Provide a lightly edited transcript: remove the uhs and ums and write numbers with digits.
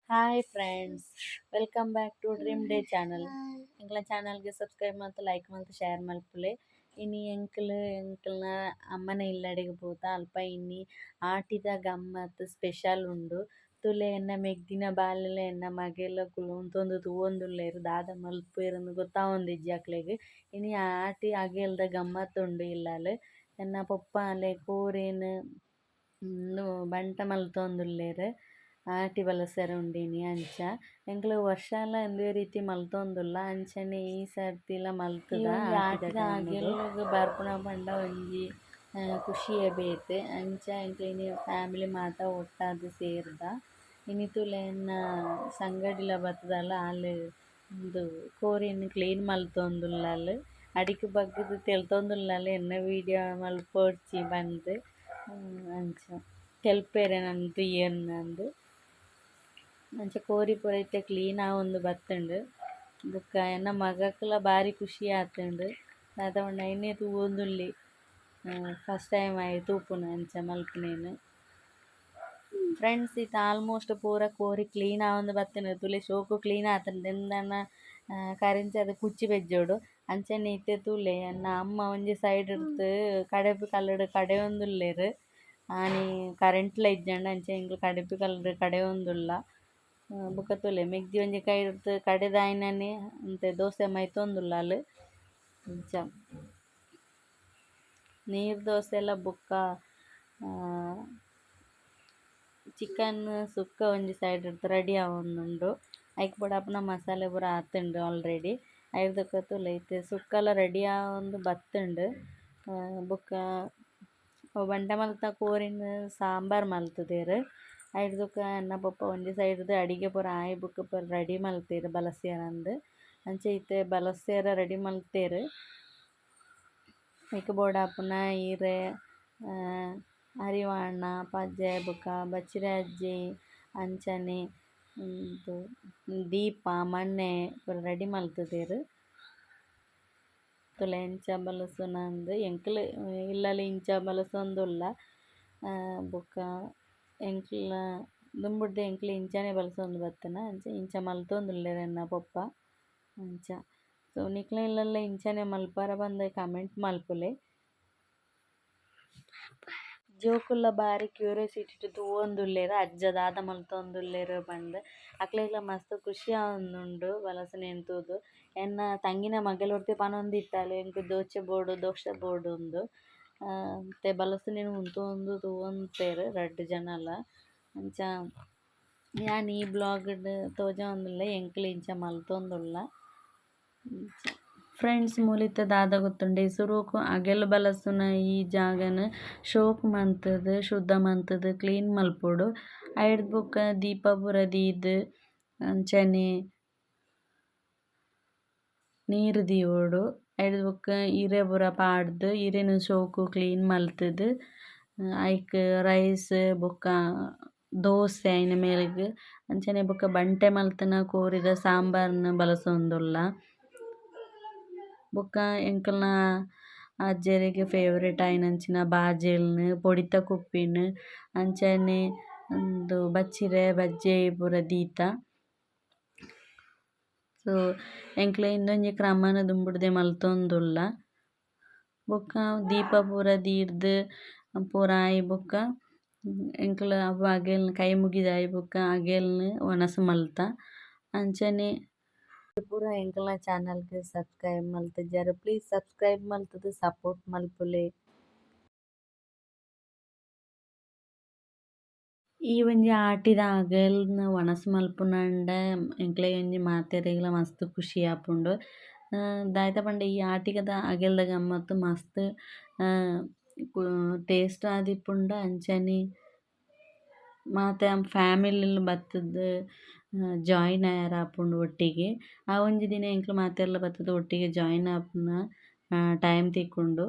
Hi friends, welcome back to dream day channel. ಎಂಕ್ಲ ಚಾನಲ್ಗೆ subscribe ಮತ್ತು ಲೈಕ್ ಮತ್ತು ಶೇರ್ ಮಲ್ಪುಲೆ. ಇನಿ ಎಂಕ್ಲ್ನ ಅಮ್ಮನ ಇಲ್ಲಡೆಗೆ ಪೋತ ಅಲ್ಪ ಇನ್ನಿ ಆಟಿದ ಗಮ್ಮತ್ ಸ್ಪೆಷಲ್ ಉಂಡು. ತುಲೆ ಎನ್ನ ಮೆಗ್ದಿನ ಬಾಲೆಲ ಎನ್ನ ಮಗೆಲ ಉಂತೊಂದು ತೂವೊಂದುಲ್ಲೆರ್ ದಾದ ಮಲ್ಪುವೆರಂದ್ ಗೊತ್ತಾವೊಂದಿಜ್ಜಿ ಅಕ್ಲೆಗ್. ಇನಿ ಆಟಿ ಅಗೆಲ್ದ ಗಮ್ಮತ್ ಉಂಡು ಇಲ್ಲಾಲ್. ಎನ್ನ ಪೊಪ್ಪ ಅಲೆ ಕೋರೆನ್ ಬಂಟ ಮಲ್ತೊಂದುಲ್ಲೆರ್. ಆಟಿ ಬಲಸರ ಉಂಡಿನಿ ಅಂಚ ಎಂಕ್ಲು ವರ್ಷಾಲ ಒಂದೇ ರೀತಿ ಮಲ್ತೊಂದುಲ್ಲ ಅಂಚನೆ ಈ ಸರ್ತಿಲ ಮಲ್ತುದ ಆಟಿದ ಅಗೆಲ್ಗ್ ಬರ್ಪುನ ಪಂಡ ಒಂಜಿ ಖುಷಿಯೇ ಬೇತೆ. ಅಂಚ ಎಂಕ್ಲೆ ಇನಿ ಫ್ಯಾಮಿಲಿ ಮಾತ ಒಟ್ಟಾದ್ ಸೇರ್ದ. ಇನಿ ತುಲೆ ಎನ್ನ ಸಂಗಡಿಲ ಬತ್ತುದಲ ಆಲ್ ಉಂದು ಕೋರಿನ್ ಕ್ಲೀನ್ ಮಲ್ತೊಂದುಲ್ಲಾಲ್. ಅಡಿಕ್ ಬಗ್ಗದ್ ತೆಲ್ತೊಂದುಲ್ಲಾಲ್ ಎನ್ನ ವೀಡಿಯೋ ಮಲ್ಪೊಡ್ಚಿ ಬಂದ್ ಅಂಚ ಕೆಲ್ಪೆರೆ ನನ್ ತೂಯೆನ್ನಂದ್. ಅಂಚ ಕೋರಿ ಪೂರ ಇತ್ತೆ ಕ್ಲೀನ್ ಆವೊಂದು ಬತ್ತುಂಡು. ಬೊಕ್ಕ ಎನ್ನ ಮಗಕ್ಲ ಬಾರಿ ಖುಷಿ ಆತುಂಡು. ದಾದ ಪಂಡ ಐನೆ ತೂವೊಂದುಲ್ಲೆ ಫಸ್ಟ್ ಟೈಮ್ ತೂಪುನ ಅಂಚ ಮಲ್ಪುನೆನ್. ಫ್ರೆಂಡ್ಸ್ ಇತ್ತೆ ಆಲ್ಮೋಸ್ಟ್ ಪೂರ ಕೋರಿ ಕ್ಲೀನ್ ಆವೊಂದು ಬತ್ತುಂಡು. ತುಲೆ ಶೋಕು ಕ್ಲೀನ್ ಆತುಂಡು ಎಂದನ್ನ ಕರೆಂಚದ ಕುಚ್ಚಿ ಬೆಜ್ಜೋಡು. ಅಂಚನೆ ಇತ್ತೆ ತುಲೆ ಎನ್ನ ಅಮ್ಮ ಒಂಜಿ ಸೈಡ್ ಡ್ದ್ ಕಡೆಪು ಕಲ್ಲುಡು ಕಡೆಯೊಂದುಲ್ಲೆರ್. ಆನಿ ಕರೆಂಟ್ಲ ಇಜ್ಜಂಡ ಅಂಚ ಎಂಕ್ಲು ಕಡೆಪು ಕಲ್ಲುಡು ಕಡೆಯೊಂದುಲ್ಲ. ಬೊಕ ತುಲೆ ಮೆಗ್ದಿ ಒಂಜಿ ಕೈಡ್ದ್ ಕಡೆದಾಯಿನನೆ ಅಂತೆ ದೋಸೆ ಮೈತೊಂದುಲ್ಲಾಲ್. ಅಂಚ ನೀರ್ ದೋಸೆಲ ಬೊಕ್ಕ ಚಿಕನ್ ಸುಕ್ಕ ಒಂಜಿ ಸೈಡ್ ಡ್ದ್ ರೆಡಿ ಆವೊಂದುಂಡು. ಐಕ್ ಬೋಡಾಪುನ ಮಸಾಲೆ ಪೂರ ಆತುಂಡು ಆಲ್ರೆಡಿ. ಐರ್ದಕ್ಕ ತುಲೆ ಇತ್ತೆ ಸುಕ್ಕಲ ರೆಡಿ ಆವೊಂದು ಬತ್ತುಂಡು. ಬೊಕ್ಕ ಅವು ಬಂಟ ಮಲ್ತ ಕೋರಿನ್ ಸಾಂಬಾರ್ ಮಲ್ತುದೆರ್. ಐರ್ದಕ್ಕ ಎನ್ನ ಪಪ್ಪ ಒಂಜಿ ಸೈಡ್ದ್ ಅಡಿಗೆ ಪೂರ ಆಯಿ ಬೊಕ ಪೂರ ರೆಡಿ ಮಲ್ತೆರ್ ಬಲಸೆರಂದ್. ಅಂಚ ಇತ್ತೆ ಬಲಸೆರ ರೆಡಿ ಮಲ್ತೆರ್. ಐಕ್ ಬೋಡಾಪುನ ಇರೆ ಅರಿವಾಣ ಪಜೆ ಬೊಕ ಬಚಿರೆ ಅಜ್ಜಿ ಅಂಚನೆ ದೀಪ ಮಣ್ಣೆ ಪೂರ ರೆಡಿ ಮಲ್ತುದೆರ್. ತುಲೆ ಎಂಚ ಬಲಸುನಂದ್ ಎಂಕ್ಲ್ ಇಲ್ಲಲ್ ಇಂಚ ಬಲಸೊಂದುಲ್ಲ. ಬೊಕ ಎಂಕ್ಲ ದುಂಬುಡ್ದೆ ಎಂಕ್ಲೆ ಇಂಚನೆ ಬಲ್ಸೊಂದು ಬತ್ತುನ ಅಂಚ ಇಂಚ ಮಲ್ತೊಂದುಲ್ಲೆರ್ ಎನ್ನ ಪೊಪ್ಪ ಅಂಚ. ಸೊ ನಿಕ್ಲೆ ಇಲ್ಲಲ್ಲ ಇಂಚನೆ ಮಲ್ಪರ ಪಂದ್ ಕಮೆಂಟ್ ಮಲ್ಪುಲೆ. ಜೋಕುಲ್ಲ ಬಾರಿ ಕ್ಯೂರಿಯಾಸಿಟಿ ತೂವೊಂದುಲ್ಲೆರ್ ಅಜ್ಜ ದಾದ ಮಲ್ತೊಂದುಲ್ಲೆರ್ ಪಂದ್. ಅಕ್ಲೆಗ್ಲ ಮಸ್ತ್ ಖುಷಿ ಆವೊಂದುಂಡು ಬಲಸನೇನ್ ತೂದ್. ಎನ್ನ ತಂಗಿನ ಮಗಲೊಟ್ಟಿಗೆ ಪನೊಂದಿತ್ತಲೆ ಎಂಕ್ ದೋಚೆ ಬೋಡು ಉಂದು. ಮತ್ತೆ ಬಲಸನೇನ್ ಉಂತೊಂದು ತೂವೊಂತೆರ್ ರಡ್ಡ್ ಜನಲ. ಅಂಚ ಯಾನ್ ಈ ಬ್ಲಾಗ್ಡ್ ತೋಜೊಂದುಲ್ಲೆ ಎಂಕ್ಲೆ ಇಂಚ ಮಲ್ತೊಂದುಲ್ಲ. ಫ್ರೆಂಡ್ಸ್ ಮೂಲಿತ ದಾದ ಗೊತ್ತುಂಡೆ ಸುರುಕು ಅಗೆಲ್ ಬಲಸುನ ಈ ಜಾಗನ್ ಶೋಕ್ ಮಂತುದು ಶುದ್ಧ ಮಂತುದು ಕ್ಲೀನ್ ಮಲ್ಪೊಡು. ಐರ್ದ್ ಬೊಕ ದೀಪ ಪೂರ ದೀದ್ ಅಂಚನೆ ನೀರ್ ದೀವೊಡು. ಐರ್ದ್ ಬೊಕ ಇರೆ ಪೂರ ಪಾಡ್ದ್ ಇರೆನ್ ಶೋಕು ಕ್ಲೀನ್ ಮಲ್ತುದು. ಐಕ್ ರೈಸ್ ಬೊಕ ದೋಸೆ ಐನ ಮೇಲೆಗ್ ಅಂಚನೆ ಬೊಕ ಬಂಟೆ ಮಲ್ತುನ ಕೋರಿದ ಸಾಂಬಾರ್ನ್ ಬಲಸೊಂದುಲ್ಲ. ಬೊಕ ಎಂಕಲ್ನ ಅಜ್ಜೆರೆಗ್ ಫೇವರೇಟ್ ಆಯಿನಂಚಿನ ಬಾಜೆಲ್ನ್ ಪೊಡಿತ ಕುಪ್ಪಿನ್ ಅಂಚನೆ ಉಂದು ಬಚ್ಚಿರೆ ಬಜ್ಜೆ ಪೂರ ದೀತ. ಸೊ ಎಂಕ್ಲೆ ಇಂದೊಂಜಿ ಕ್ರಮನ್ ದುಂಬುಡ್ದೆ ಮಲ್ತೊಂದುಲ್ಲ. ಬೊಕ ದೀಪ ಪೂರ ದೀರ್ದ್ ಪೂರ ಆಯಿ ಬೊಕ ಎಂಕ್ಲ ಅವು ಅಗೆಲ್ನ ಕೈ ಮುಗಿದಾಯಿ ಬೊಕ ಅಗೆಲ್ನ ವನಸ್ ಮಲ್ತ. ಅಂಚನೆ ಪೂರ ಎಂಕಲ್ನ ಚಾನಲ್ಗ್ ಸಬ್ಸ್ಕ್ರೈಬ್ ಮಲ್ತಿಜ್ಜಾರ್. ಪ್ಲೀಸ್ ಸಬ್ಸ್ಕ್ರೈಬ್ ಮಲ್ತುದು ಸಪೋರ್ಟ್ ಮಲ್ಪುಲೆ. ಈ ಒಂಜಿ ಆಟಿದ ಅಗೆಲ್ನ ವನಸ್ ಮಲ್ಪುನಂಡ ಎಂಕ್ಲೆ ಒಂಜಿ ಮಾತೆರೆಗ್ಲ ಮಸ್ತ್ ಖುಷಿ ಆಪುಂಡು. ದಾಯೆ ಪಂಡ ಈ ಆಟಿಗದ ಅಗೆಲ್ದ ಗಮ್ಮತ್ ಮಸ್ತ್ ಟೇಸ್ಟ್ ಆದಿಪ್ಪುಂಡು. ಅಂಚನೆ ಮಾತ ಫ್ಯಾಮಿಲಿಲ್ ಬತ್ತುದು ಜಾಯಿನ್ ಆಯರೆ ಆಪುಂಡು ಒಟ್ಟಿಗೆ. ಆ ಒಂಜಿ ದಿನ ಎಂಕ್ಲು ಮಾತೆರ್ಲ ಬತ್ತುದು ಒಟ್ಟಿಗೆ ಜಾಯಿನ್ ಆಪುನ ಟೈಮ್ ತಿಕ್ಕುಂಡು.